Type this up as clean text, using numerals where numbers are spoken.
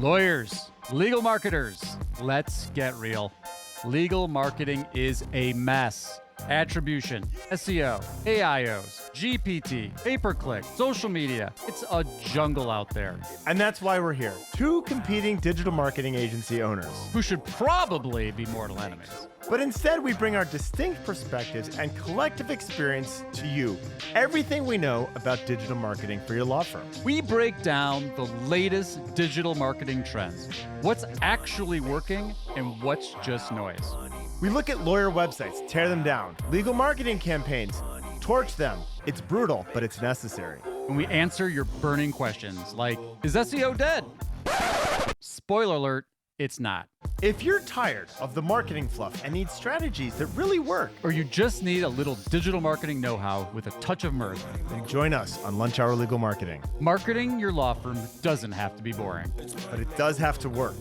Lawyers, legal marketers, let's get real. Legal marketing is a mess. Attribution, SEO, AIOs, GPT, pay-per-click, social media. It's a jungle out there. And that's why we're here. Two competing digital marketing agency owners. Who should probably be mortal enemies. But instead, we bring our distinct perspectives and collective experience to you. Everything we know about digital marketing for your law firm. We break down the latest digital marketing trends, what's actually working and what's just noise. We look at lawyer websites, tear them down, legal marketing campaigns, torch them. It's brutal, but it's necessary. And we answer your burning questions like, is SEO dead? Spoiler alert, it's not. If you're tired of the marketing fluff and need strategies that really work, Or you just need a little digital marketing know-how with a touch of mirth, then join us on Lunch Hour Legal Marketing. marketing your law firm doesn't have to be boring. But it does have to work.